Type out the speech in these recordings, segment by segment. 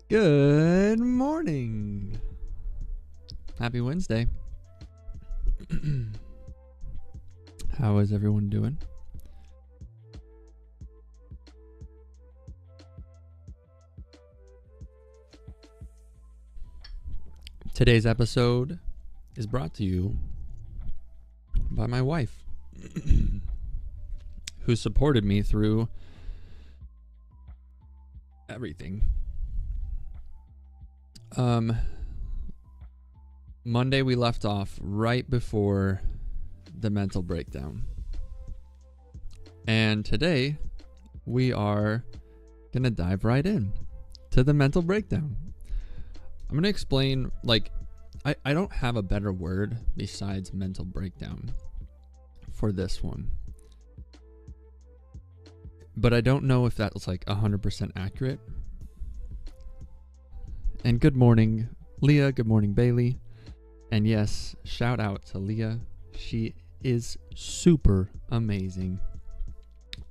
Good morning. Happy Wednesday. How is everyone doing? Today's episode is brought to you by my wife, who supported me through everything. Monday we left off right before the mental breakdown. And today we are going to dive right in to the mental breakdown. I'm going to explain, I don't have a better word besides mental breakdown for this one. But I don't know if that's 100% accurate. And good morning, Leah. Good morning, Bailey. And yes, shout out to Leah. She is super amazing.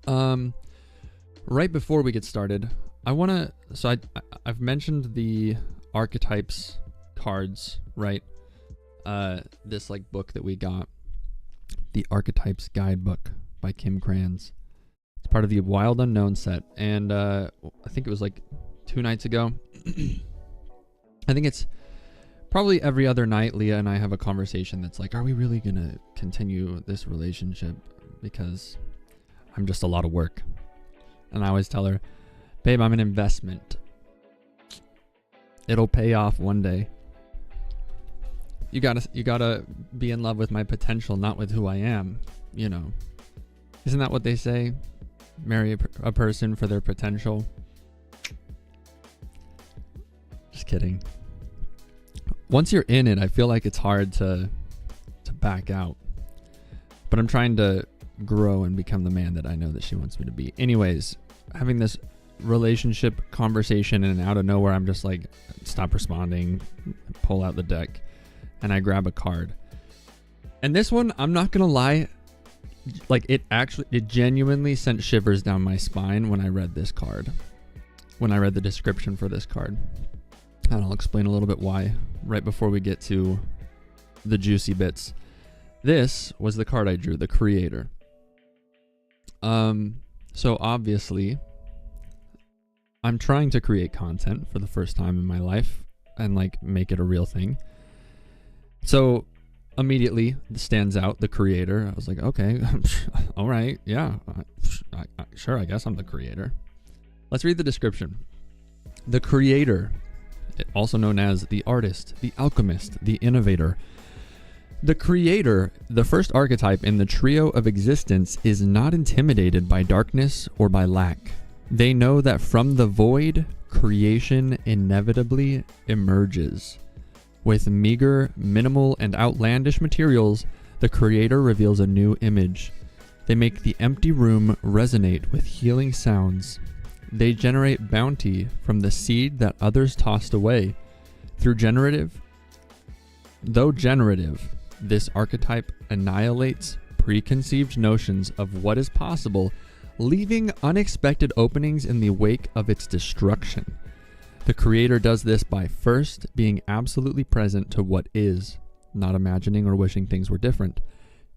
Right before we get started, I've mentioned the archetypes cards, right? This book that we got, the Archetypes Guidebook by Kim Krans. It's part of the Wild Unknown set, and I think it was 2 nights ago. I think it's probably every other night Leah and I have a conversation that's are we really gonna continue this relationship? Because I'm just a lot of work. And I always tell her, babe, I'm an investment. It'll pay off one day. You gotta be in love with my potential, not with who I am. You know, isn't that what they say? Marry a person for their potential. Just kidding. Once you're in it, I feel like it's hard to back out. But I'm trying to grow and become the man that I know that she wants me to be. Anyways, having this relationship conversation, and out of nowhere I'm just stop responding, pull out the deck, and I grab a card. And this one, I'm not gonna lie, it genuinely sent shivers down my spine when I read this card, when I read the description for this card. And I'll explain a little bit why right before we get to the juicy bits. This was the card I drew, the Creator. So obviously I'm trying to create content for the first time in my life and make it a real thing. So immediately it stands out, the Creator. I was like, okay, all right, yeah, sure, I guess I'm the Creator. Let's read the description. The Creator, also known as the artist, the alchemist, the innovator. The Creator, the first archetype in the trio of existence, is not intimidated by darkness or by lack. They know that from the void, creation inevitably emerges. With meager, minimal, and outlandish materials, the Creator reveals a new image. They make the empty room resonate with healing sounds. They generate bounty from the seed that others tossed away. Though generative, this archetype annihilates preconceived notions of what is possible, leaving unexpected openings in the wake of its destruction. The Creator does this by first being absolutely present to what is, not imagining or wishing things were different,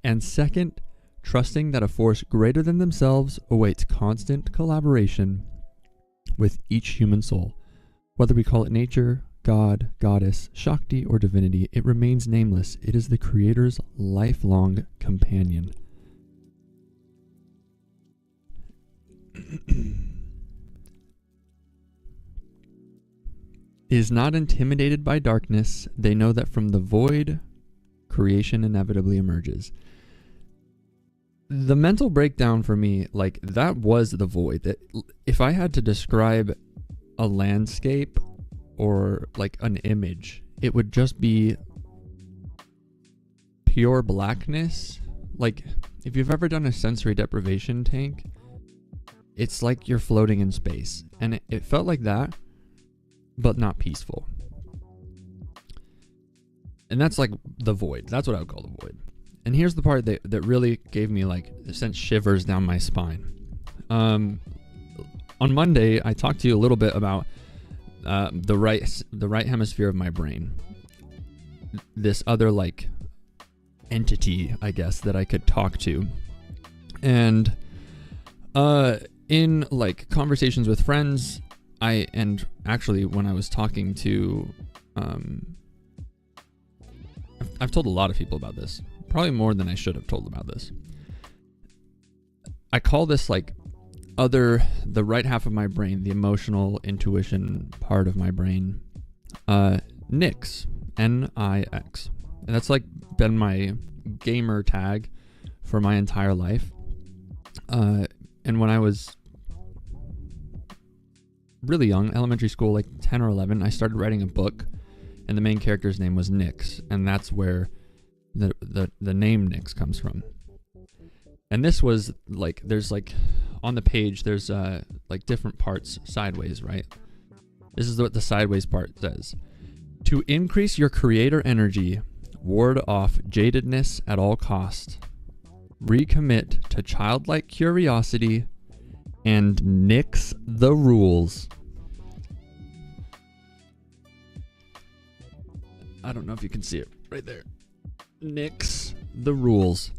and second, trusting that a force greater than themselves awaits constant collaboration with each human soul. Whether we call it nature, God, goddess, Shakti, or divinity, it remains nameless. It is the Creator's lifelong companion. Is not intimidated by darkness. They know that from the void, creation inevitably emerges. The mental breakdown for me, that was the void. That if I had to describe a landscape or an image, it would just be pure blackness. If you've ever done a sensory deprivation tank, it's like you're floating in space. And it felt like that, but not peaceful. And that's the void. That's what I would call the void. And here's the part that really gave me sent shivers down my spine. On Monday, I talked to you a little bit about the right hemisphere of my brain. This other like entity, I guess, that I could talk to. And in like conversations with friends, and actually when I was talking to I've told a lot of people about this, probably more than I should have told about this. I call this like the right half of my brain, the emotional intuition part of my brain, Nix, Nix. And that's like been my gamer tag for my entire life. And when I was really young, elementary school, like 10 or 11, I started writing a book, and the main character's name was Nix, and that's where the name Nix comes from. And this was like, there's like, on the page, there's like different parts sideways, right? This is what the sideways part says. To increase your creator energy, ward off jadedness at all cost. Recommit to childlike curiosity and nix the rules. I don't know if you can see it right there. Nix the rules.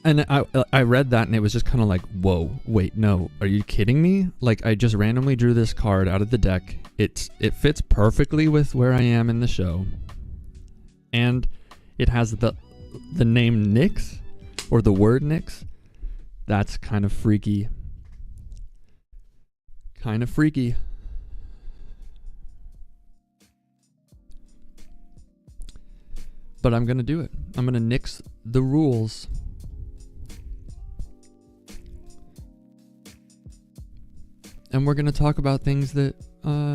And I read that and it was just kind of like, whoa, wait, no, are you kidding me? Like, I just randomly drew this card out of the deck. It fits perfectly with where I am in the show. And it has the name Nix, or the word Nix. That's kind of freaky. Kind of freaky. But I'm going to do it. I'm going to nix the rules. And we're going to talk about things that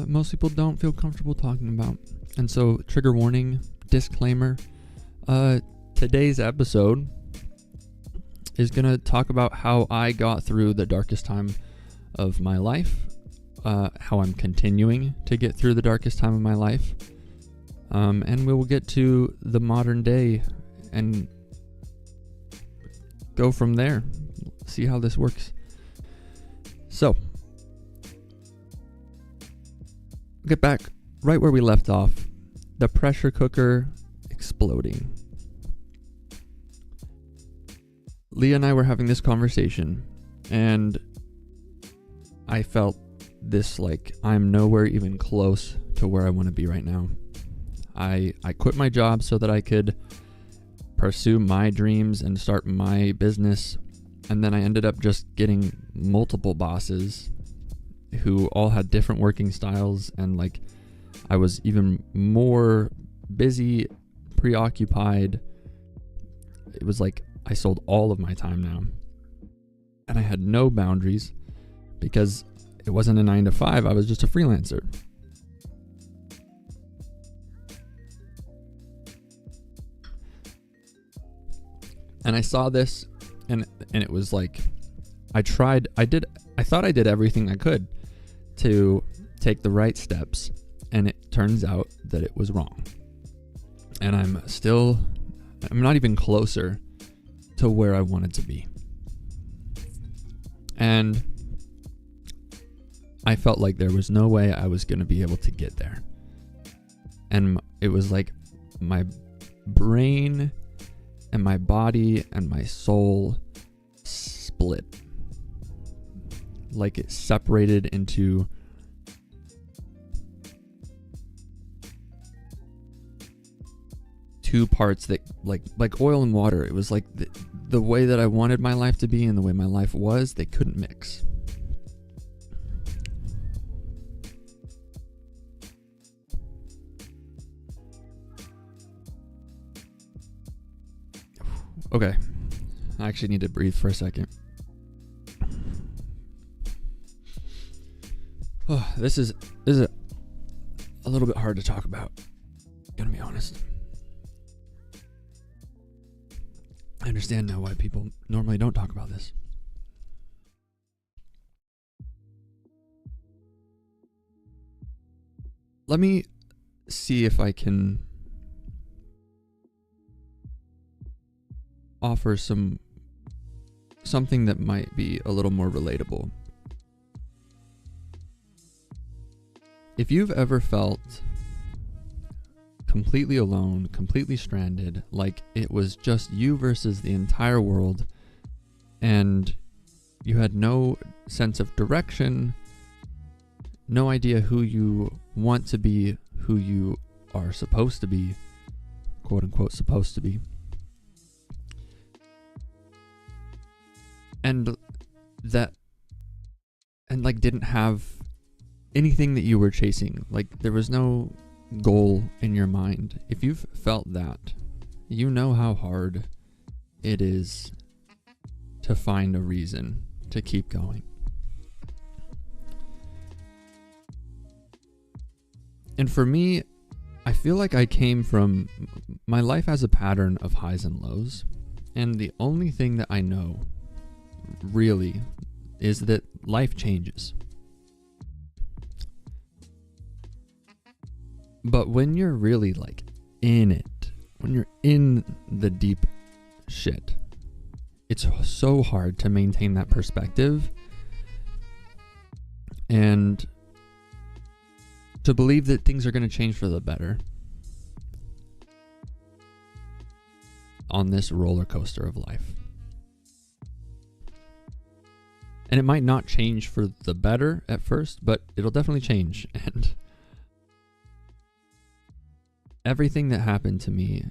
most people don't feel comfortable talking about. And so, trigger warning, disclaimer. Today's episode is going to talk about how I got through the darkest time of my life, how I'm continuing to get through the darkest time of my life, and we will get to the modern day and go from there, see how this works. So, get back right where we left off, the pressure cooker exploding. Leah and I were having this conversation, and I felt this like I'm nowhere even close to where I want to be right now. I quit my job so that I could pursue my dreams and start my business, and then I ended up just getting multiple bosses who all had different working styles, and like I was even more busy, preoccupied. It was like I sold all of my time now, and I had no boundaries because it wasn't a 9-to-5. I was just a freelancer. And I saw this, and it was like, I thought I did everything I could to take the right steps, and it turns out that it was wrong. And I'm not even closer to where I wanted to be. And I felt like there was no way I was going to be able to get there. And it was like my brain and my body and my soul split. Like it separated into two parts that like oil and water. It was like the way that I wanted my life to be and the way my life was, they couldn't mix. Okay, I actually need to breathe for a second. Oh, this is a little bit hard to talk about, gonna be honest. I understand now why people normally don't talk about this. Let me see if I can offer something that might be a little more relatable. if you've ever felt completely alone, completely stranded, like it was just you versus the entire world, and you had no sense of direction, no idea who you want to be, who you are supposed to be, quote unquote, supposed to be. And like didn't have anything that you were chasing. Like there was no goal in your mind. If you've felt that, you know how hard it is to find a reason to keep going. And for me, I feel like I came from, my life has a pattern of highs and lows, and the only thing that I know really is that life changes. But when you're really like in it, when you're in the deep shit, it's so hard to maintain that perspective and to believe that things are going to change for the better on this roller coaster of life. And it might not change for the better at first, but it'll definitely change. And everything that happened to me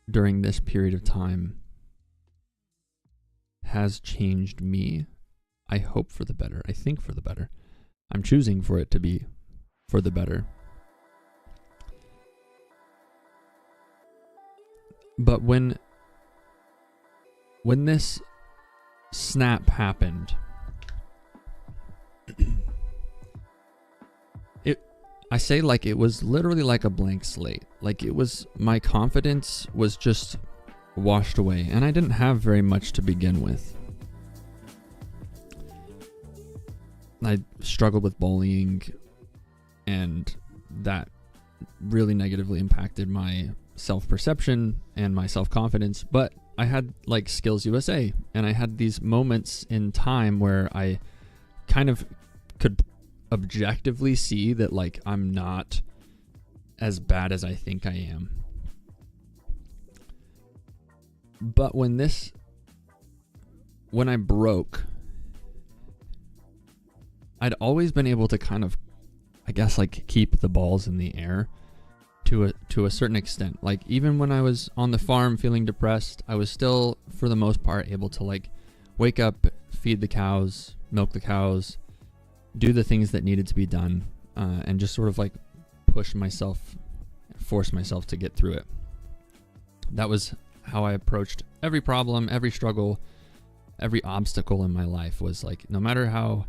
during this period of time has changed me. I hope for the better. I think for the better. I'm choosing for it to be for the better. But when this snap happened, I say like it was literally like a blank slate. Like it was, my confidence was just washed away, and I didn't have very much to begin with. I struggled with bullying, and that really negatively impacted my self-perception and my self-confidence. But I had like Skills USA, and I had these moments in time where I kind of could objectively see that like I'm not as bad as I think I am. But when I broke, I'd always been able to kind of, I guess, like keep the balls in the air to a certain extent. Like even when I was on the farm feeling depressed, I was still for the most part able to like wake up, feed the cows, milk the cows, do the things that needed to be done, and just sort of like force myself to get through it. That was how I approached every problem, every struggle, every obstacle in my life. Was like, no matter how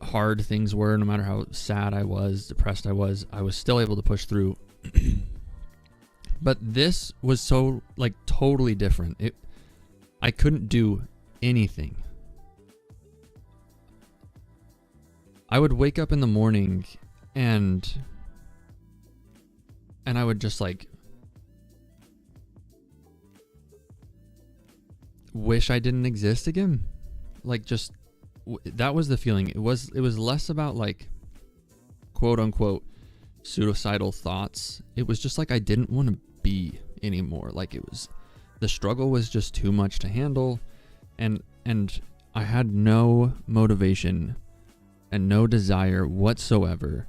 hard things were, no matter how sad I was, depressed I was still able to push through. But this was so like totally different. I couldn't do anything. I would wake up in the morning and I would just like wish I didn't exist again. Like just that was the feeling. It was less about like quote unquote suicidal thoughts. It was just like I didn't want to be anymore. Like the struggle was just too much to handle, and I had no motivation and no desire whatsoever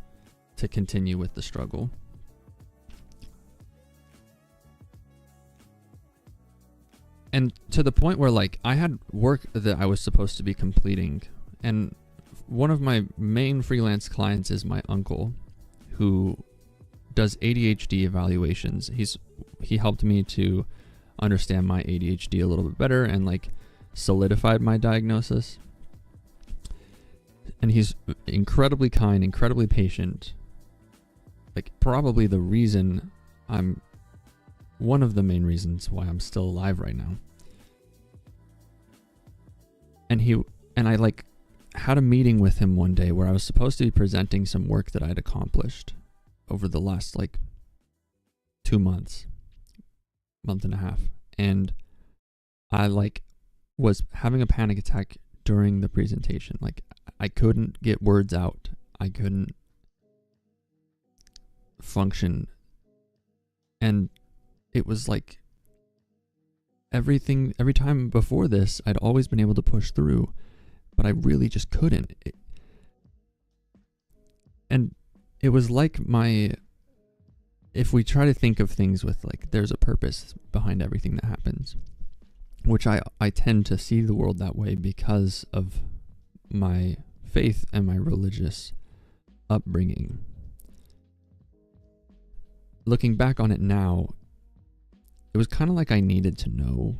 to continue with the struggle. And to the point where like I had work that I was supposed to be completing, and one of my main freelance clients is my uncle, who does ADHD evaluations. He helped me to understand my ADHD a little bit better and like solidified my diagnosis. And he's incredibly kind, incredibly patient. Like probably one of the main reasons why I'm still alive right now. And I like had a meeting with him one day where I was supposed to be presenting some work that I'd accomplished over the last like 2 months, month and a half. And I like was having a panic attack during the presentation. Like I couldn't get words out. I couldn't function. And it was like every time before this, I'd always been able to push through, but I really just couldn't. And it was like if we try to think of things with like, there's a purpose behind everything that happens, which I tend to see the world that way because of my faith and my religious upbringing. Looking back on it now, it was kind of like I needed to know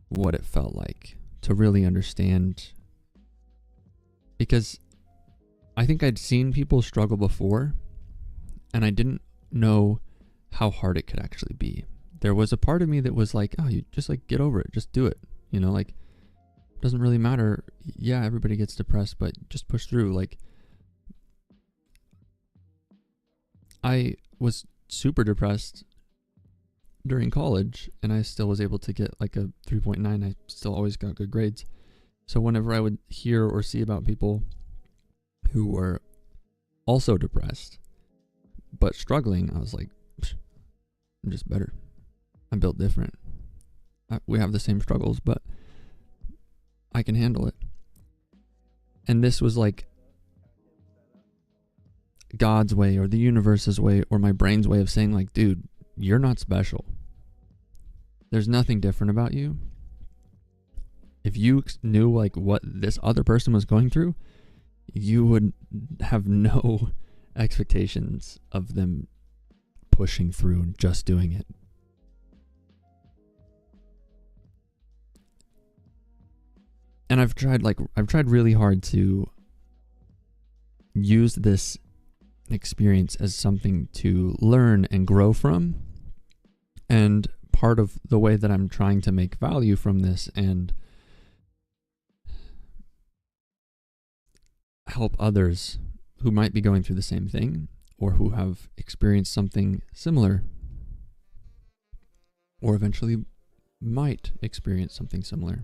what it felt like to really understand, because I think I'd seen people struggle before and I didn't know how hard it could actually be. There was a part of me that was like, oh, you just like get over it, just do it, you know, like it doesn't really matter. Yeah, everybody gets depressed, but just push through. Like, I was super depressed during college and I still was able to get like a 3.9. I still always got good grades. So whenever I would hear or see about people who were also depressed but struggling, I was like, I'm just better. I'm built different. We have the same struggles, but I can handle it. And this was like God's way or the universe's way or my brain's way of saying like, dude, you're not special. There's nothing different about you. If you knew like what this other person was going through, you would have no expectations of them pushing through and just doing it. And I've tried really hard to use this experience as something to learn and grow from. And part of the way that I'm trying to make value from this and help others who might be going through the same thing or who have experienced something similar or eventually might experience something similar.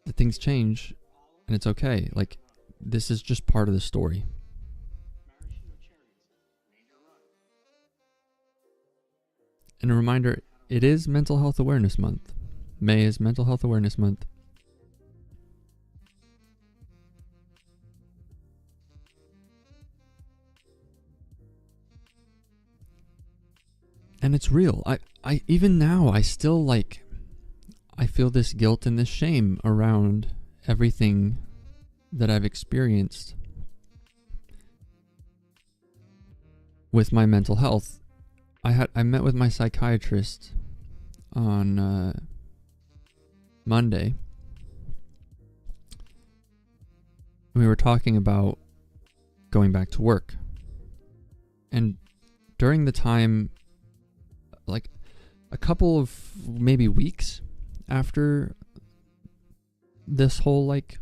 That things change and it's okay. Like, this is just part of the story. And a reminder, it is Mental Health Awareness Month. May is Mental Health Awareness Month. And it's real. I even now, I still like, I feel this guilt and this shame around everything that I've experienced with my mental health. I met with my psychiatrist on Monday. We were talking about going back to work. And during the time, like a couple of maybe weeks after this whole like,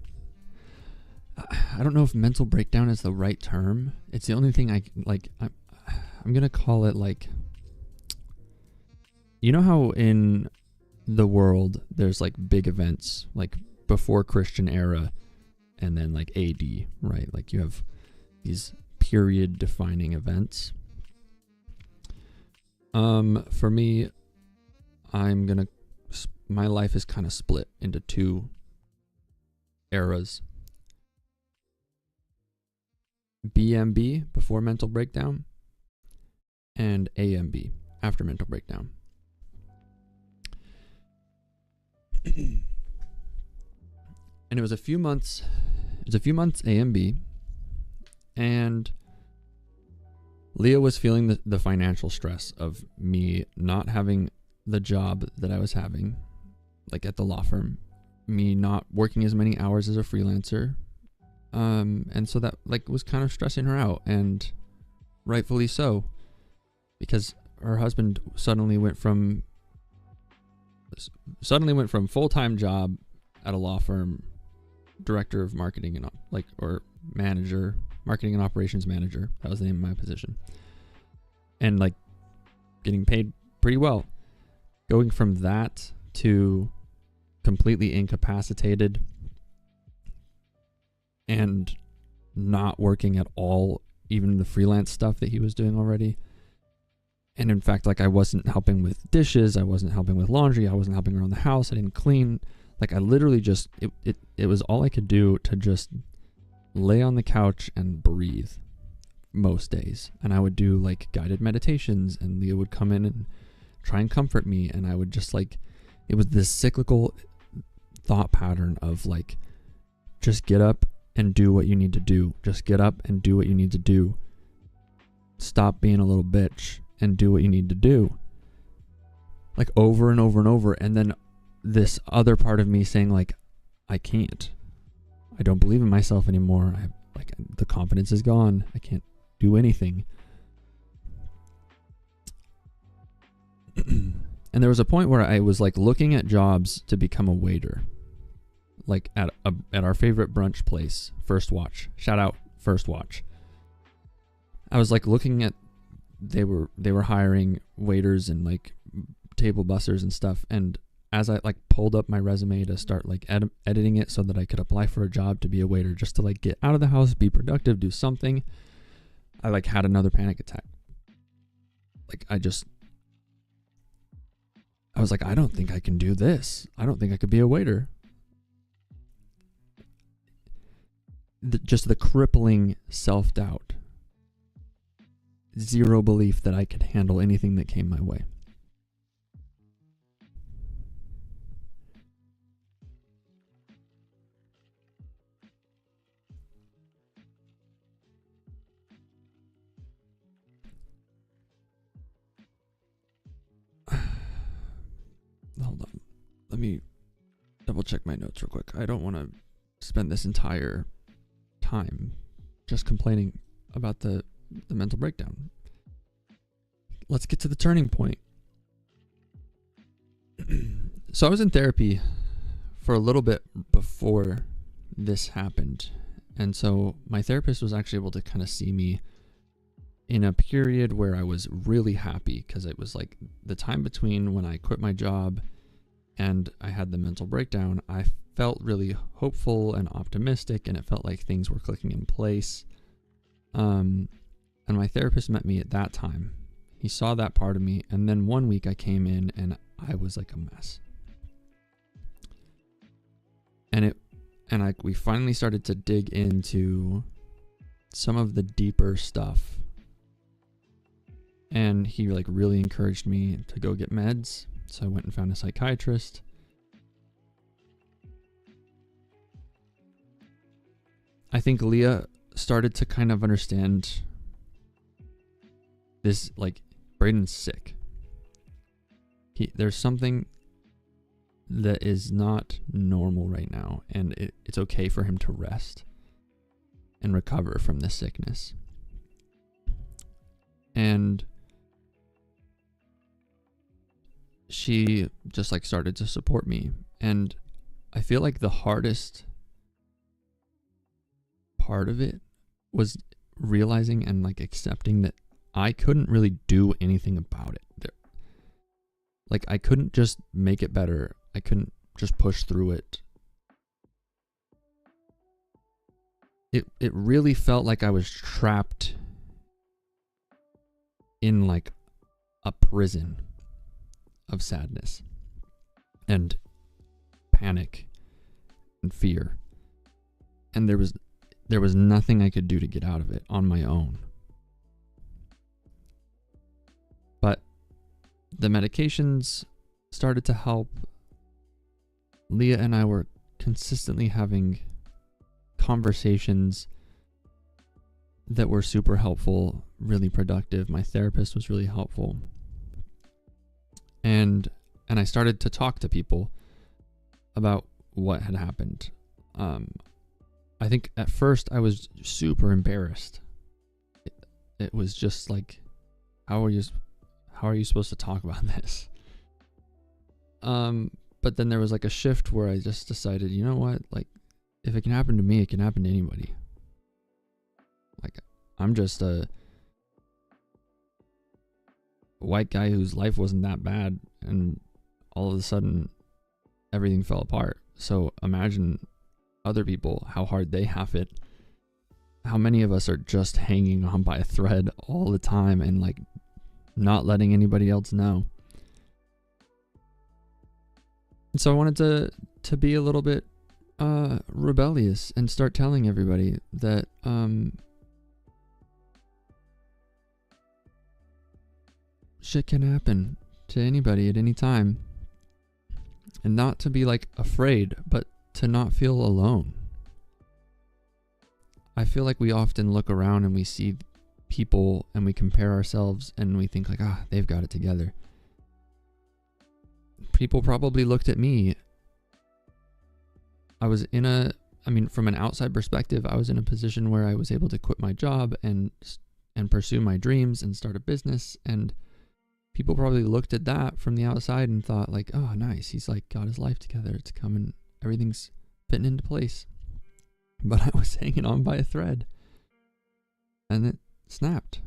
I don't know if mental breakdown is the right term. It's the only thing I'm gonna call it like, you know how in the world there's like big events like before Christian era and then like AD, right? Like you have these period defining events. For me, my life is kind of split into two eras. BMB, before mental breakdown, and AMB, after mental breakdown. And it was a few months AMB, and Leah was feeling the financial stress of me not having the job that I was having, like at the law firm, me not working as many hours as a freelancer. And so that like was kind of stressing her out, and rightfully so, because her husband suddenly went from full-time job at a law firm, director of marketing and or manager, marketing and operations manager. That was the name of my position. And like getting paid pretty well. Going from that to completely incapacitated and not working at all, even the freelance stuff that he was doing already. And in fact, like, I wasn't helping with dishes, I wasn't helping with laundry, I wasn't helping around the house, I didn't clean. Like, I literally just, it was all I could do to just lay on the couch and breathe most days. And I would do like guided meditations, and Leah would come in and try and comfort me, and I would just like, it was this cyclical thought pattern of like, just get up and do what you need to do. Just get up and do what you need to do. Stop being a little bitch and do what you need to do. Like, over and over and over. And then this other part of me saying like, I can't. I don't believe in myself anymore. Like, the confidence is gone. I can't do anything. And there was a point where I was like looking at jobs to become a waiter, like at our favorite brunch place, First Watch. Shout out First Watch. I was like looking at, they were hiring waiters and like table bussers and stuff, and as I like pulled up my resume to start like editing it so that I could apply for a job to be a waiter, just to like get out of the house, be productive, do something, I like had another panic attack. Like, I was like, I don't think I can do this. I don't think I could be a waiter. Just the crippling self-doubt. Zero belief that I could handle anything that came my way. Hold on. Let me double check my notes real quick. I don't want to spend this entire time just complaining about the mental breakdown. Let's get to the turning point. So I was in therapy for a little bit before this happened. And so my therapist was actually able to kind of see me in a period where I was really happy, because it was like the time between when I quit my job and I had the mental breakdown. I felt really hopeful and optimistic, and it felt like things were clicking in place. And my therapist met me at that time. He saw that part of me, and then one week I came in and I was like a mess. And we finally started to dig into some of the deeper stuff. And he like really encouraged me to go get meds. So I went and found a psychiatrist. I think Leah started to kind of understand this, like, Braden's sick. There's something that is not normal right now, and it's okay for him to rest and recover from this sickness. And she just like started to support me. And I feel like the hardest part of it was realizing and like accepting that I couldn't really do anything about it. Like, I couldn't just make it better. I couldn't just push through it. It really felt like I was trapped in like a prison of sadness and panic and fear. And there was nothing I could do to get out of it on my own. But the medications started to help. Leah and I were consistently having conversations that were super helpful, really productive. My therapist was really helpful. And I started to talk to people about what had happened. I think at first I was super embarrassed. It was just like, how are you supposed to talk about this? But then there was like a shift where I just decided, you know what? Like, if it can happen to me, it can happen to anybody. Like, I'm just a white guy whose life wasn't that bad, and all of a sudden everything fell apart. So imagine other people, how hard they have it. How many of us are just hanging on by a thread all the time and like not letting anybody else know. And so I wanted to be a little bit rebellious and start telling everybody that shit can happen to anybody at any time. And not to be like afraid, but to not feel alone. I feel like we often look around and we see people and we compare ourselves and we think like, they've got it together. People probably looked at me. I was from an outside perspective, I was in a position where I was able to quit my job and pursue my dreams and start a business, and people probably looked at that from the outside and thought like, oh, nice. He's like got his life together. It's coming. Everything's fitting into place. But I was hanging on by a thread and it snapped.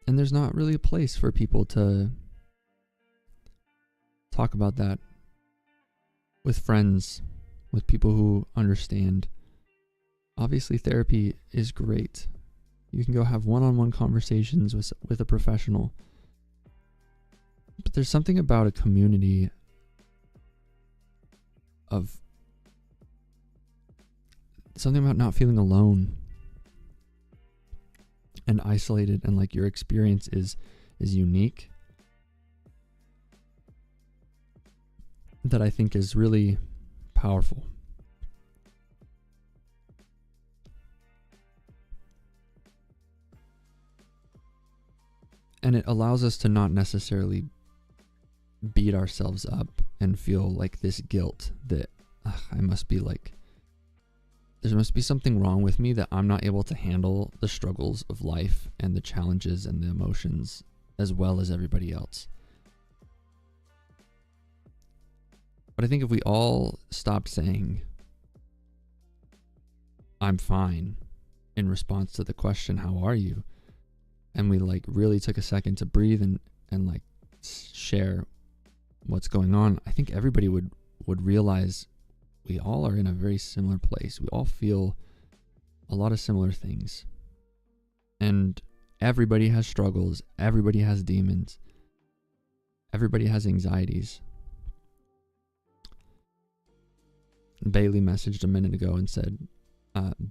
And there's not really a place for people to talk about that with friends, with people who understand. Obviously, therapy is great. You can go have one-on-one conversations with a professional. But there's something about a community of something about not feeling alone and isolated, and like your experience is unique, that I think is really powerful. And it allows us to not necessarily beat ourselves up and feel like this guilt that I must be like, there must be something wrong with me that I'm not able to handle the struggles of life and the challenges and the emotions as well as everybody else. But I think if we all stopped saying, I'm fine, in response to the question, how are you? And we like really took a second to breathe and like share what's going on, I think everybody would realize we all are in a very similar place. We all feel a lot of similar things. And everybody has struggles. Everybody has demons. Everybody has anxieties. Bailey messaged a minute ago and said,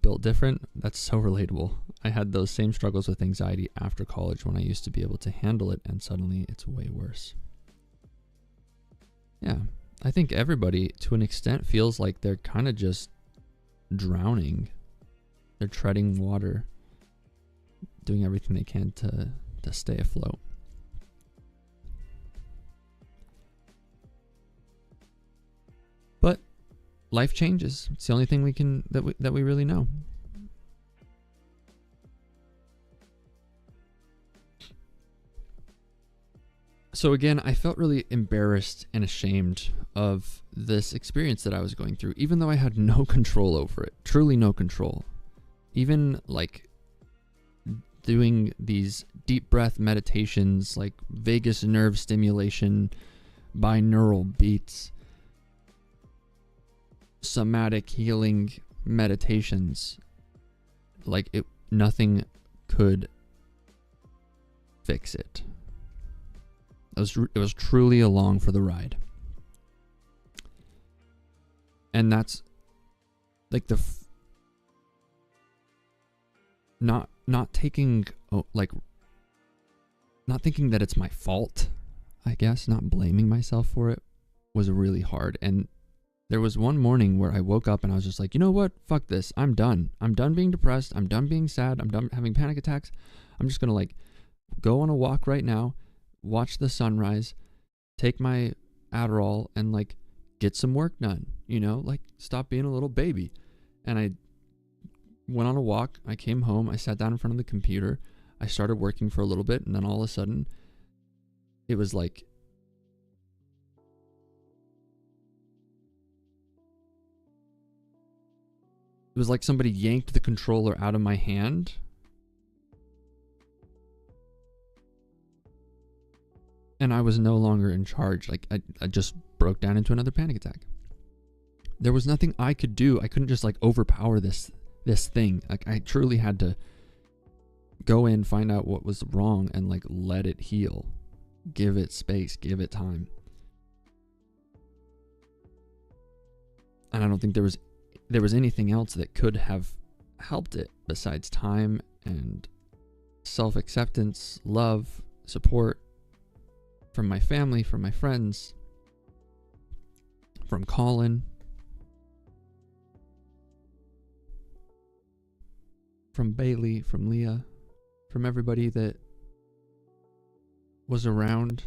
built different. That's so relatable. I had those same struggles with anxiety after college when I used to be able to handle it, and suddenly it's way worse. Yeah, I think everybody to an extent feels like they're kind of just drowning. They're treading water, doing everything they can to stay afloat. But life changes. It's the only thing that we really know. So again, I felt really embarrassed and ashamed of this experience that I was going through, even though I had no control over it, truly no control. Even like doing these deep breath meditations, like vagus nerve stimulation, binaural beats, somatic healing meditations, like nothing could fix it. It was truly along for the ride. And that's like not thinking that it's my fault, I guess, not blaming myself for it was really hard. And there was one morning where I woke up and I was just like, you know what? Fuck this. I'm done. I'm done being depressed. I'm done being sad. I'm done having panic attacks. I'm just going to like go on a walk right now, watch the sunrise, take my Adderall, and like get some work done, like stop being a little baby. And I went on a walk. I came home. I sat down in front of the computer. I started working for a little bit, and then all of a sudden it was like somebody yanked the controller out of my hand And I was no longer in charge. Like I just broke down into another panic attack. There was nothing I could do. I couldn't just like overpower this thing. Like I truly had to go in, find out what was wrong, and like let it heal. Give it space, give it time. And I don't think there was anything else that could have helped it besides time and self-acceptance, love, support from my family, from my friends, from Colin, from Bailey, from Leah, from everybody that was around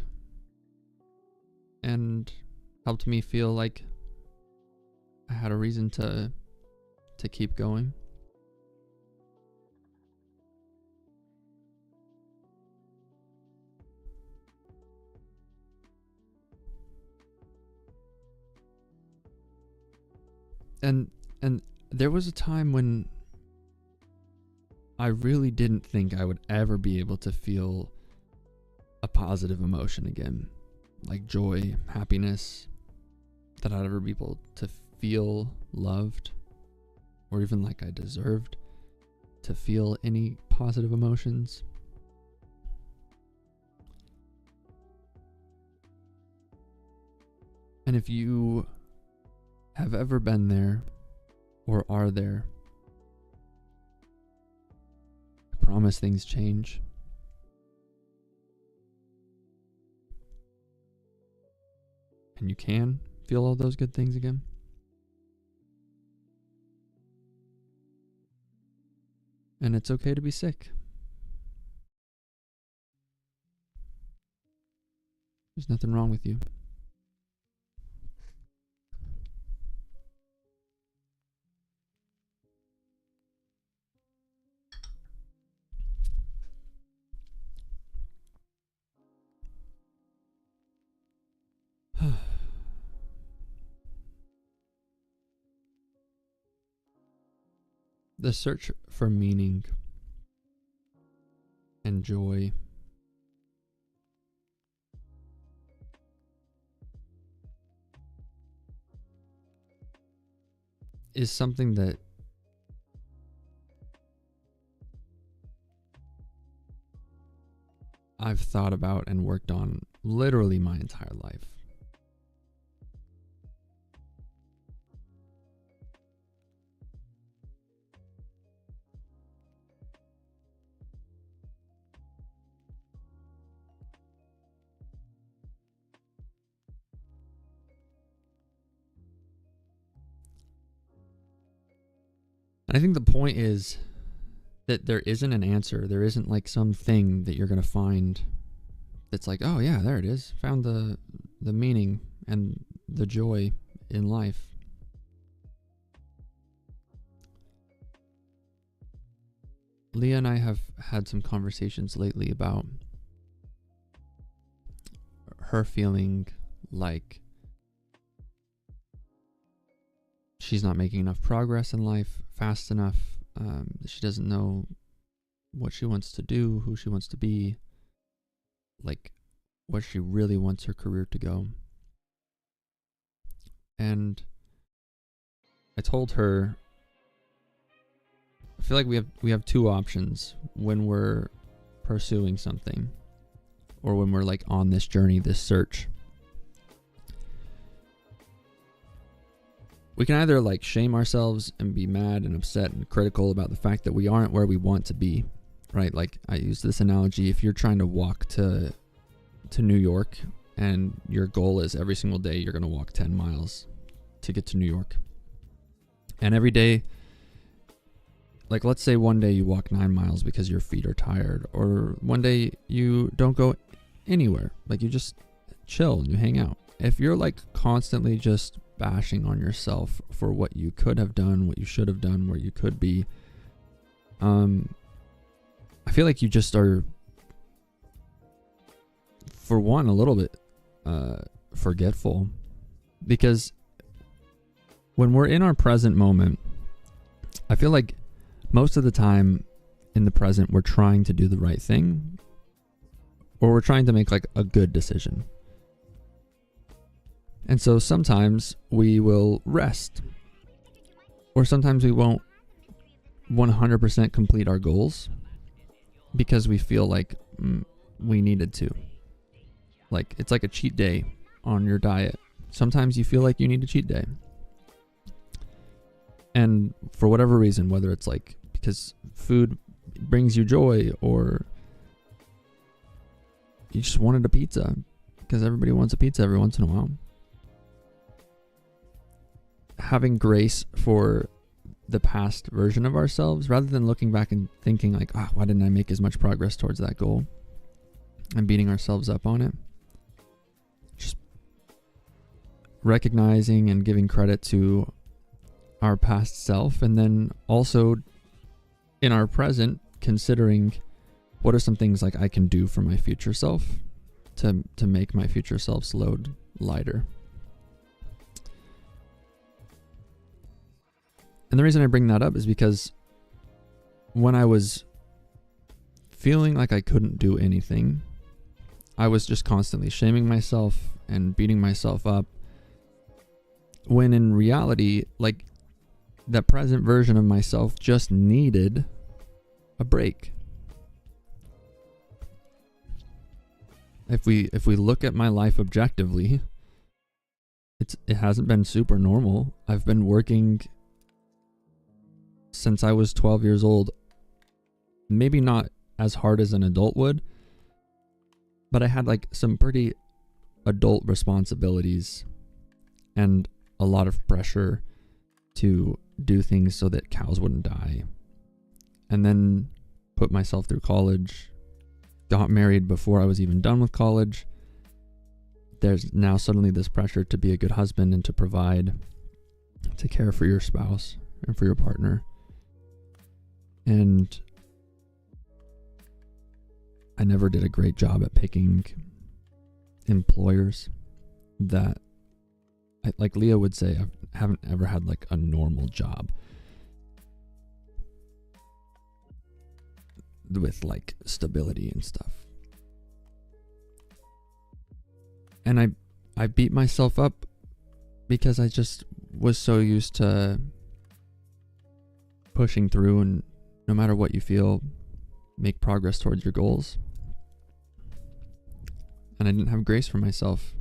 and helped me feel like I had a reason to keep going. And there was a time when I really didn't think I would ever be able to feel a positive emotion again, like joy, happiness, that I'd ever be able to feel loved, or even like I deserved to feel any positive emotions. And if you have ever been there or are there, I promise things change. And you can feel all those good things again. And it's okay to be sick. There's nothing wrong with you. The search for meaning and joy is something that I've thought about and worked on literally my entire life. I think the point is that there isn't an answer. There isn't like something that you're going to find that's like, oh yeah, there it is. Found the meaning and the joy in life. Leah and I have had some conversations lately about her feeling like she's not making enough progress in life fast enough. She doesn't know what she wants to do, who she wants to be, like what she really wants her career to go. And I told her, I feel like we have two options when we're pursuing something, or when we're like on this journey, this search. We can either like shame ourselves and be mad and upset and critical about the fact that we aren't where we want to be, right? Like I use this analogy: if you're trying to walk to New York and your goal is every single day you're going to walk 10 miles to get to New York, and every day, like let's say one day you walk 9 miles because your feet are tired, or one day you don't go anywhere, like you just chill and you hang out. If you're like constantly just bashing on yourself for what you could have done, what you should have done, where you could be, I feel like you just are, for one, a little bit forgetful, because when we're in our present moment, I feel like most of the time in the present we're trying to do the right thing. or we're trying to make like a good decision. And so sometimes we will rest, or sometimes we won't 100% complete our goals because we feel like we needed to. Like, it's like a cheat day on your diet. Sometimes you feel like you need a cheat day. And for whatever reason, whether it's like because food brings you joy, or you just wanted a pizza because everybody wants a pizza every once in a while. Having grace for the past version of ourselves, rather than looking back and thinking like, why didn't I make as much progress towards that goal, and beating ourselves up on it. Just recognizing and giving credit to our past self, and then also in our present, considering what are some things like I can do for my future self to make my future self's load lighter. And the reason I bring that up is because when I was feeling like I couldn't do anything, I was just constantly shaming myself and beating myself up, when in reality, like, that present version of myself just needed a break. If we look at my life objectively, it hasn't been super normal. I've been working since I was 12 years old. Maybe not as hard as an adult would, but I had like some pretty adult responsibilities and a lot of pressure to do things so that cows wouldn't die. And then put myself through college, got married before I was even done with college. There's now suddenly this pressure to be a good husband and to provide, to care for your spouse and for your partner. And I never did a great job at picking employers that, like Leah would say, I haven't ever had like a normal job with like stability and stuff. And I beat myself up because I just was so used to pushing through, and no matter what you feel, make progress towards your goals. And I didn't have grace for myself.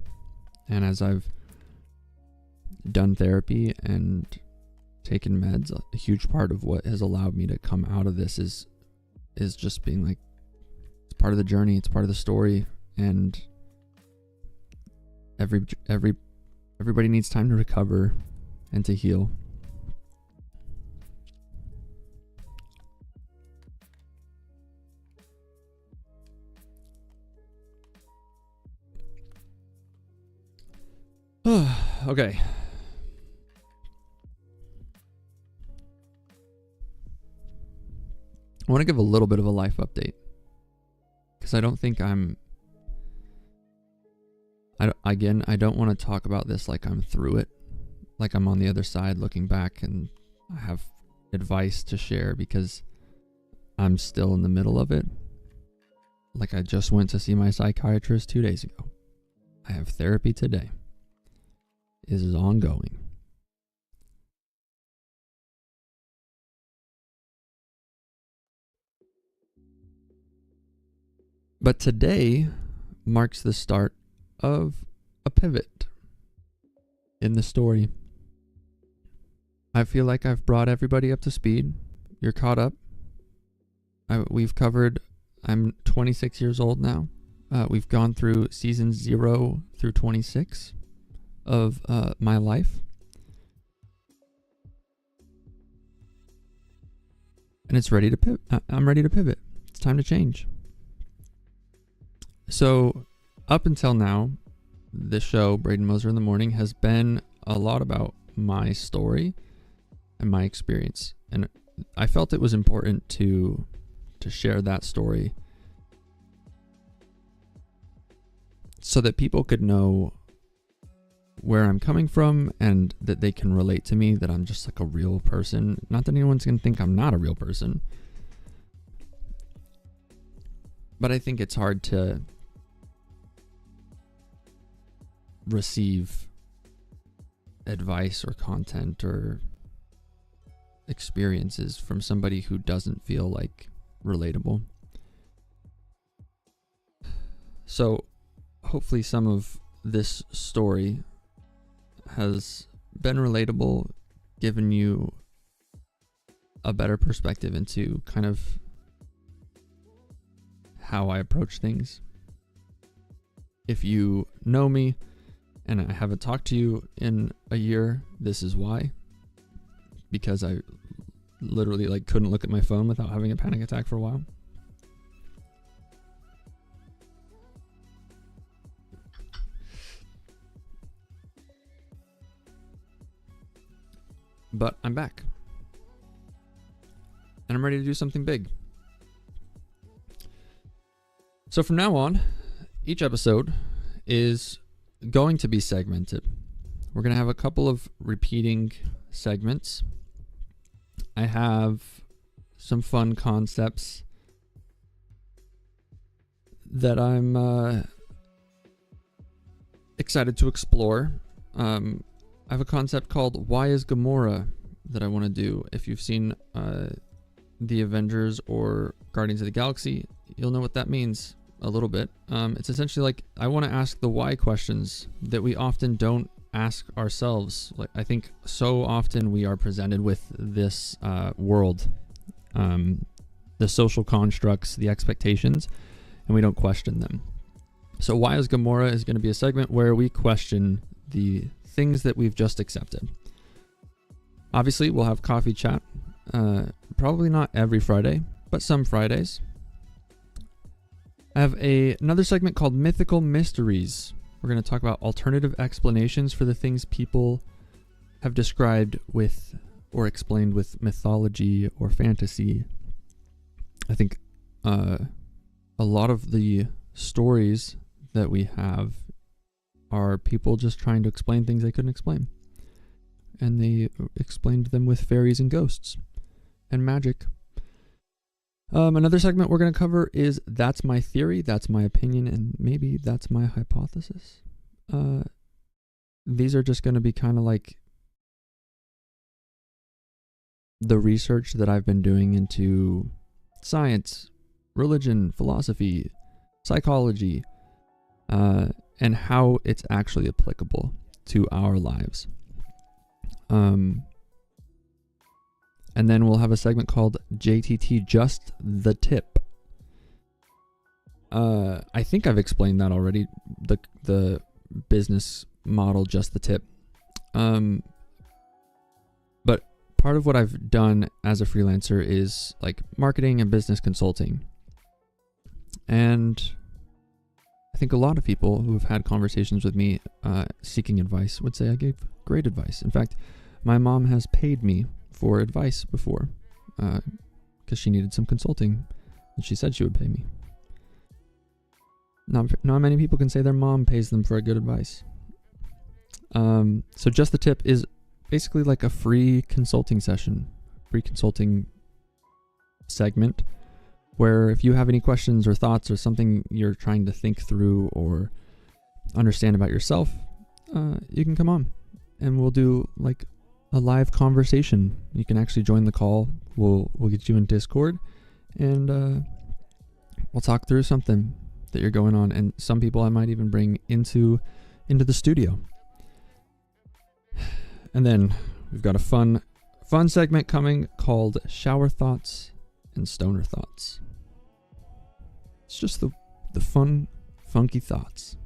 And as I've done therapy and taken meds, a huge part of what has allowed me to come out of this is just being like, it's part of the journey, it's part of the story, and everybody needs time to recover and to heal. Okay. I want to give a little bit of a life update, because I don't think I don't want to talk about this like I'm through it, like I'm on the other side looking back and I have advice to share, because I'm still in the middle of it. Like, I just went to see my psychiatrist 2 days ago. I have therapy today. This is ongoing. But today marks the start of a pivot in the story. I feel like I've brought everybody up to speed. You're caught up. We've covered, I'm 26 years old now. We've gone through seasons 0 through 26 of my life. And it's ready to pivot. I'm ready to pivot. It's time to change. So up until now, the show, Braden Moser in the Morning, has been a lot about my story and my experience. And I felt it was important to share that story so that people could know where I'm coming from and that they can relate to me, that I'm just like a real person. Not that anyone's going to think I'm not a real person. But I think it's hard to receive advice or content or experiences from somebody who doesn't feel like relatable. So hopefully some of this story has been relatable, given you a better perspective into kind of how I approach things. If you know me and I haven't talked to you in a year, this is why. Because I literally like couldn't look at my phone without having a panic attack for a while. But I'm back. And I'm ready to do something big. So from now on, each episode is going to be segmented. We're going to have a couple of repeating segments. I have some fun concepts that I'm excited to explore. I have a concept called Why is Gamora that I want to do. If you've seen the Avengers or Guardians of the Galaxy, you'll know what that means a little bit. It's essentially like I want to ask the why questions that we often don't ask ourselves. Like I think so often we are presented with this world, the social constructs, the expectations, and we don't question them. So Why is Gamora is going to be a segment where we question the things that we've just accepted. Obviously, we'll have coffee chat. Probably not every Friday, but some Fridays. I have another segment called Mythical Mysteries. We're going to talk about alternative explanations for the things people have described with or explained with mythology or fantasy. I think a lot of the stories that we have are people just trying to explain things they couldn't explain. And they explained them with fairies and ghosts and magic. Another segment we're going to cover is That's My Theory, That's My Opinion, and maybe That's My Hypothesis. These are just going to be kind of like the research that I've been doing into science, religion, philosophy, psychology, and how it's actually applicable to our lives. And then we'll have a segment called JTT Just the Tip. I think I've explained that already, the business model, Just the Tip. But part of what I've done as a freelancer is like marketing and business consulting. And I think a lot of people who have had conversations with me seeking advice would say I gave great advice. In fact, my mom has paid me for advice before because she needed some consulting and she said she would pay me. Not many people can say their mom pays them for a good advice. So Just the Tip is basically like a free consulting session, free consulting segment where if you have any questions or thoughts or something you're trying to think through or understand about yourself, you can come on and we'll do like a live conversation. You can actually join the call. We'll get you in Discord and we'll talk through something that you're going on, and some people I might even bring into the studio. And then we've got a fun segment coming called Shower Thoughts and Stoner Thoughts. It's just the fun, funky thoughts.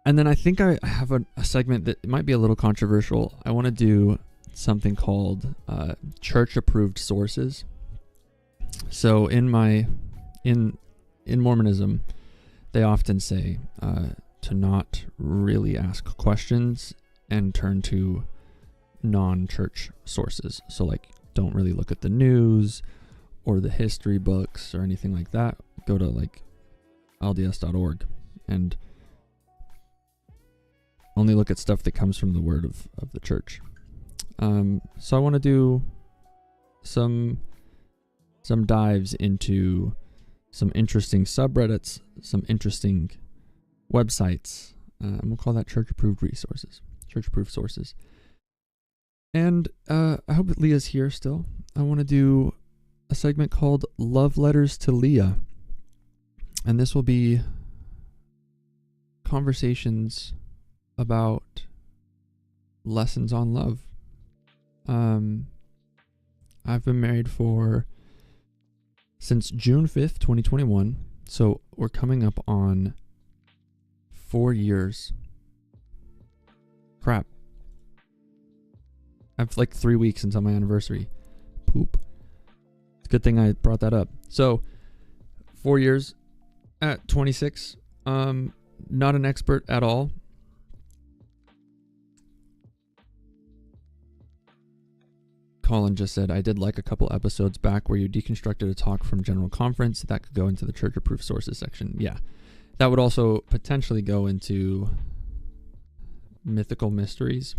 And then I think I have a segment that might be a little controversial. I want to do something called church-approved sources. So in Mormonism, they often say to not really ask questions and turn to non-church sources. So like, don't really look at the news or the history books or anything like that. Go to like lds.org and only look at stuff that comes from the word of the church. So I want to do some dives into some interesting subreddits, some interesting websites, and we'll call that church-approved resources, church-approved sources. And I hope that Leah's here still. I want to do a segment called Love Letters to Leah. And this will be conversations about lessons on love. I've been married since June 5th, 2021. So we're coming up on 4 years. Crap. I have like 3 weeks until my anniversary. Poop. It's a good thing I brought that up. So 4 years at 26. Not an expert at all. Colin just said, I did like a couple episodes back where you deconstructed a talk from General Conference. That could go into the Church Approved Sources section. Yeah. That would also potentially go into mythical mysteries.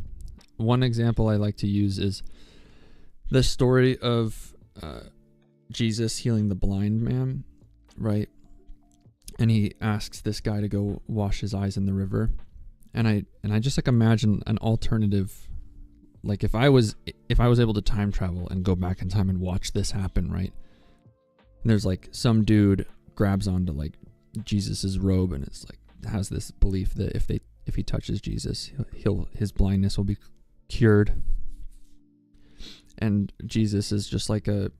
One example I like to use is the story of Jesus healing the blind man, right? And he asks this guy to go wash his eyes in the river. And I just like imagine an alternative, like if I was able to time travel and go back in time and watch this happen, right? And there's like some dude grabs onto like Jesus's robe and it's like has this belief that if he touches Jesus, his blindness will be cured. And Jesus is just like a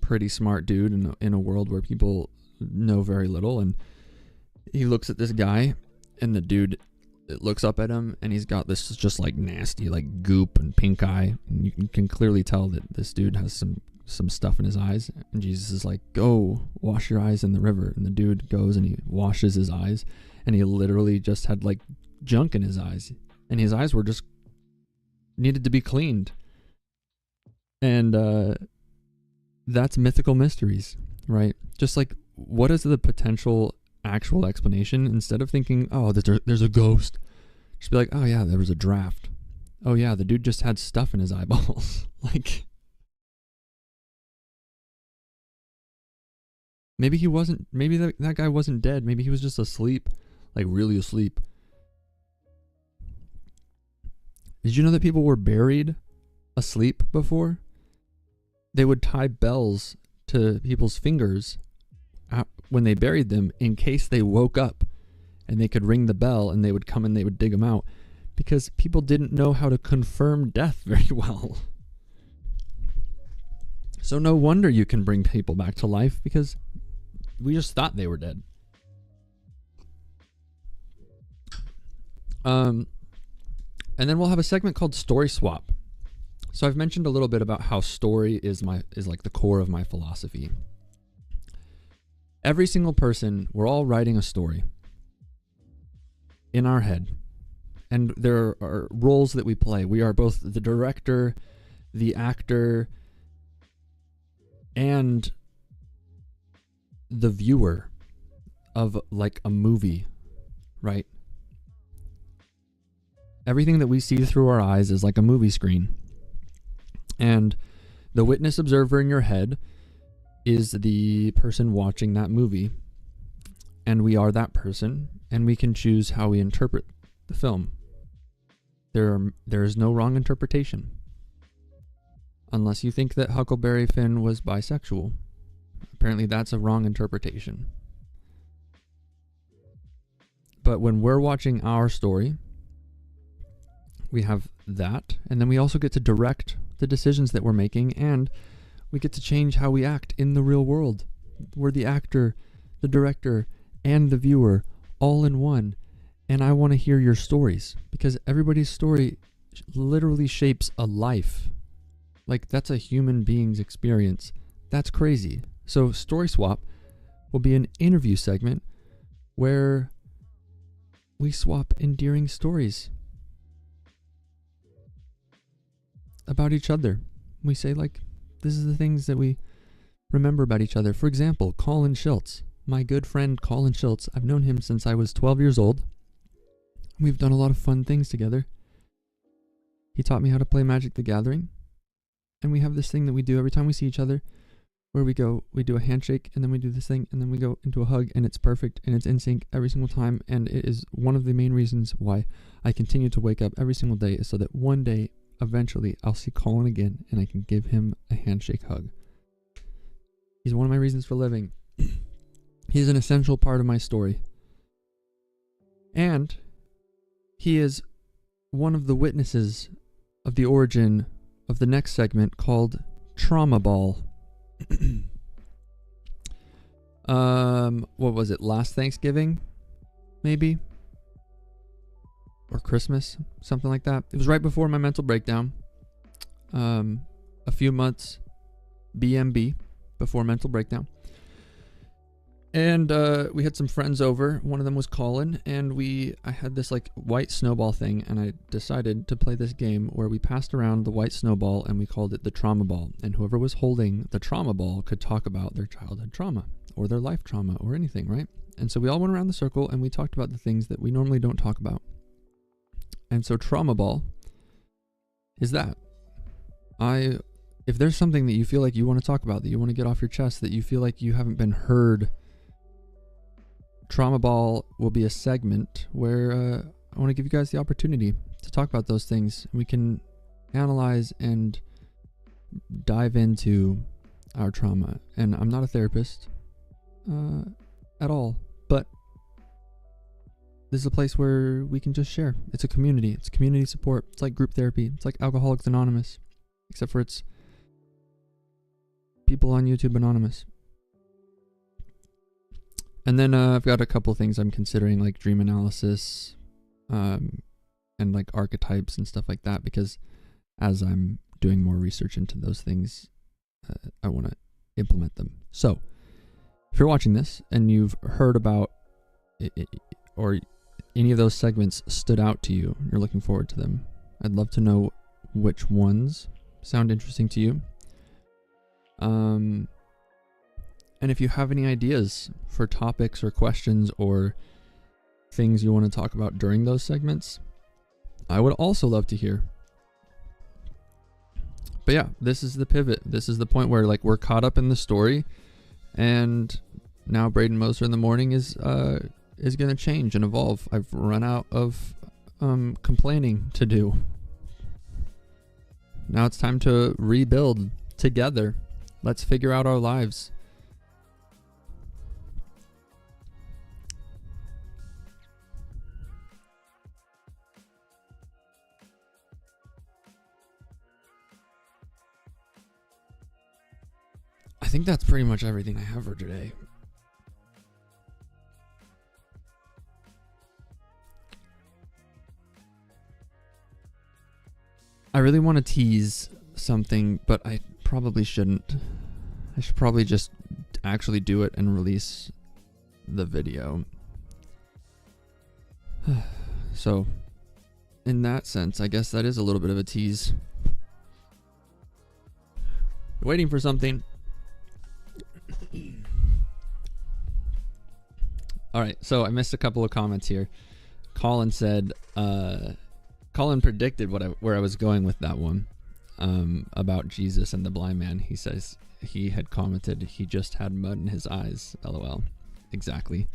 pretty smart dude in a world where people know very little, and he looks at this guy, and the dude looks up at him, and he's got this just like nasty like goop and pink eye, and you can clearly tell that this dude has some stuff in his eyes. And Jesus is like, go wash your eyes in the river. And the dude goes and he washes his eyes, and he literally just had like junk in his eyes, and his eyes were just needed to be cleaned. And that's mythical mysteries, right? Just like, what is the potential actual explanation? Instead of thinking, oh, there's a ghost, just be like, oh yeah, there was a draft. Oh yeah, the dude just had stuff in his eyeballs. Like, maybe that guy wasn't dead. Maybe he was just asleep, like really asleep. Did you know that people were buried asleep before? They would tie bells to people's fingers when they buried them in case they woke up, and they could ring the bell and they would come and they would dig them out, because people didn't know how to confirm death very well. So no wonder you can bring people back to life, because we just thought they were dead. And then we'll have a segment called Story Swap. So I've mentioned a little bit about how story is like the core of my philosophy. Every single person, we're all writing a story in our head. And there are roles that we play. We are both the director, the actor, and the viewer of like a movie, right? Everything that we see through our eyes is like a movie screen. And the witness observer in your head is the person watching that movie. And we are that person, and we can choose how we interpret the film. There is no wrong interpretation. Unless you think that Huckleberry Finn was bisexual. Apparently that's a wrong interpretation. But when we're watching our story, we have that, and then we also get to direct the decisions that we're making, and we get to change how we act in the real world. We're the actor, the director, and the viewer all in one. And I want to hear your stories, because everybody's story literally shapes a life. Like, that's a human being's experience. That's crazy. So Story Swap will be an interview segment where we swap endearing stories about each other. We say, like, this is the things that we remember about each other. For example, Colin Schultz, my good friend Colin Schultz. I've known him since I was 12 years old. We've done a lot of fun things together. He taught me how to play Magic the Gathering. And we have this thing that we do every time we see each other, where we do a handshake, and then we do this thing, and then we go into a hug, and it's perfect, and it's in sync every single time. And it is one of the main reasons why I continue to wake up every single day, is so that one day, eventually, I'll see Colin again, and I can give him a handshake hug. He's one of my reasons for living. He's an essential part of my story. And he is one of the witnesses of the origin of the next segment called Trauma Ball. What was it? Last Thanksgiving? Maybe? Or Christmas? Something like that. It was right before my mental breakdown. A few months BMB before mental breakdown. And we had some friends over. One of them was Colin, and I had this like white snowball thing, and I decided to play this game where we passed around the white snowball, and we called it the trauma ball. And whoever was holding the trauma ball could talk about their childhood trauma or their life trauma or anything, right? And so we all went around the circle, and we talked about the things that we normally don't talk about. And so trauma ball is that. If there's something that you feel like you want to talk about, that you want to get off your chest, that you feel like you haven't been heard, Trauma Ball will be a segment where I want to give you guys the opportunity to talk about those things. We can analyze and dive into our trauma. And I'm not a therapist at all, but this is a place where we can just share. It's a community. It's community support. It's like group therapy. It's like Alcoholics Anonymous, except for it's people on YouTube Anonymous. And then I've got a couple things I'm considering, like dream analysis, and like archetypes and stuff like that, because as I'm doing more research into those things, I want to implement them. So, if you're watching this and you've heard about it, or any of those segments stood out to you, you're looking forward to them, I'd love to know which ones sound interesting to you. And if you have any ideas for topics or questions or things you want to talk about during those segments, I would also love to hear. But yeah, this is the pivot. This is the point where like we're caught up in the story, and now Braden Moser in the morning is going to change and evolve. I've run out of complaining to do. Now it's time to rebuild together. Let's figure out our lives. I think that's pretty much everything I have for today. I really want to tease something, but I probably shouldn't. I should probably just actually do it and release the video. So, in that sense, I guess that is a little bit of a tease. Waiting for something. Alright, so I missed a couple of comments here. Colin said, Colin predicted where I was going with that one, about Jesus and the blind man. He says he had commented he just had mud in his eyes, lol. Exactly.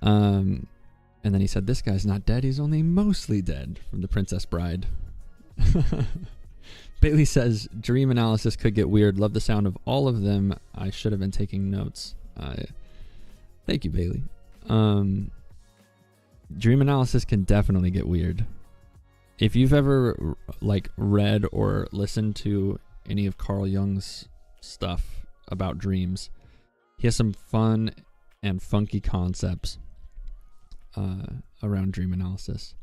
And then he said, this guy's not dead, he's only mostly dead, from The Princess Bride. Bailey says, dream analysis could get weird. Love the sound of all of them. I should have been taking notes. Thank you, Bailey. Dream analysis can definitely get weird. If you've ever like read or listened to any of Carl Jung's stuff about dreams, he has some fun and funky concepts around dream analysis.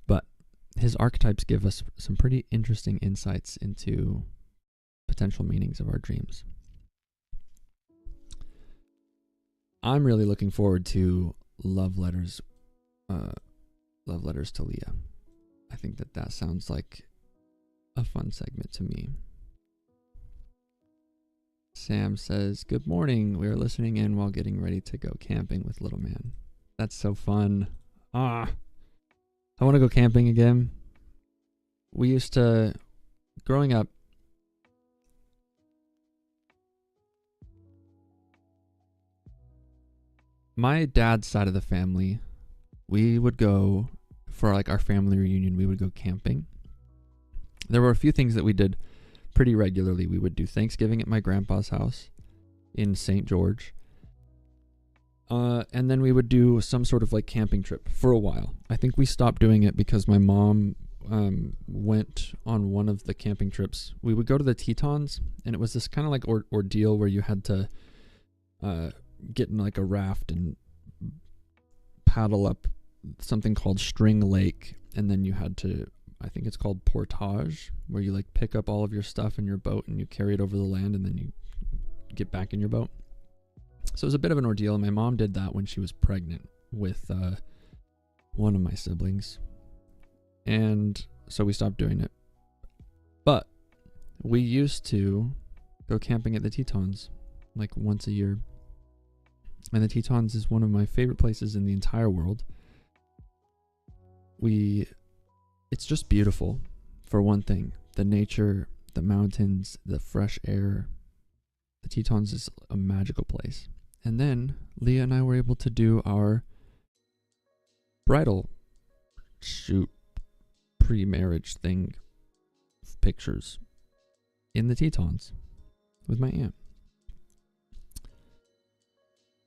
But his archetypes give us some pretty interesting insights into potential meanings of our dreams. I'm really looking forward to love letters to Leah. I think that sounds like a fun segment to me. Sam says, good morning. We are listening in while getting ready to go camping with little man. That's so fun. I want to go camping again. We used to, growing up, my dad's side of the family, we would go for like our family reunion, we would go camping. There were a few things that we did pretty regularly. We would do Thanksgiving at my grandpa's house in St. George. And then we would do some sort of like camping trip for a while. I think we stopped doing it because my mom went on one of the camping trips. We would go to the Tetons, and it was this kind of like ordeal where you had to get in like a raft and paddle up something called String Lake, and then you had to, I think it's called portage, where you like pick up all of your stuff in your boat and you carry it over the land and then you get back in your boat. So it was a bit of an ordeal, and my mom did that when she was pregnant with one of my siblings. And so we stopped doing it. But we used to go camping at the Tetons like once a year. And the Tetons is one of my favorite places in the entire world. It's just beautiful, for one thing. The nature, the mountains, the fresh air. The Tetons is a magical place. And then Leah and I were able to do our bridal shoot pre-marriage thing pictures in the Tetons with my aunt.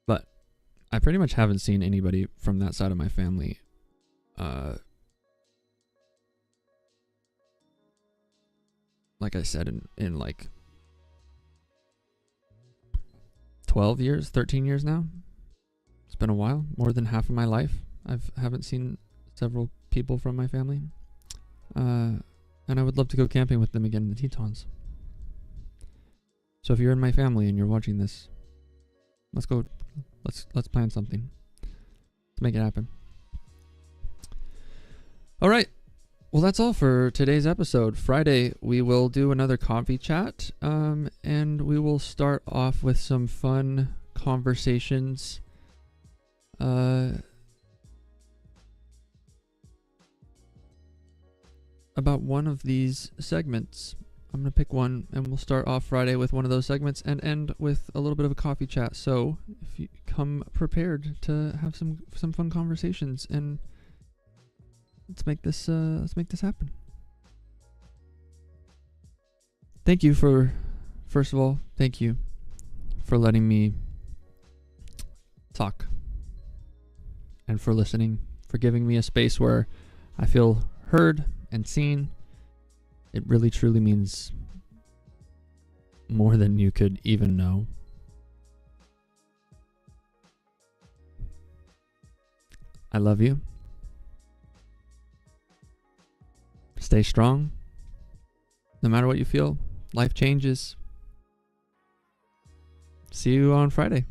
But I pretty much haven't seen anybody from that side of my family like I said in like 12 years, 13 years now. It's been a while, more than half of my life. Haven't seen several people from my family. And I would love to go camping with them again in the Tetons. So if you're in my family and you're watching this, let's go. Let's plan something. Let's make it happen. All right. Well, that's all for today's episode. Friday, we will do another coffee chat, and we will start off with some fun conversations. About one of these segments. I'm going to pick one, and we'll start off Friday with one of those segments and end with a little bit of a coffee chat. So if you come prepared to have some fun conversations, and let's make this happen. Thank you first of all, thank you for letting me talk, and for listening, for giving me a space where I feel heard and seen. It really truly means more than you could even know. I love you. Stay strong. No matter what you feel, life changes. See you on Friday.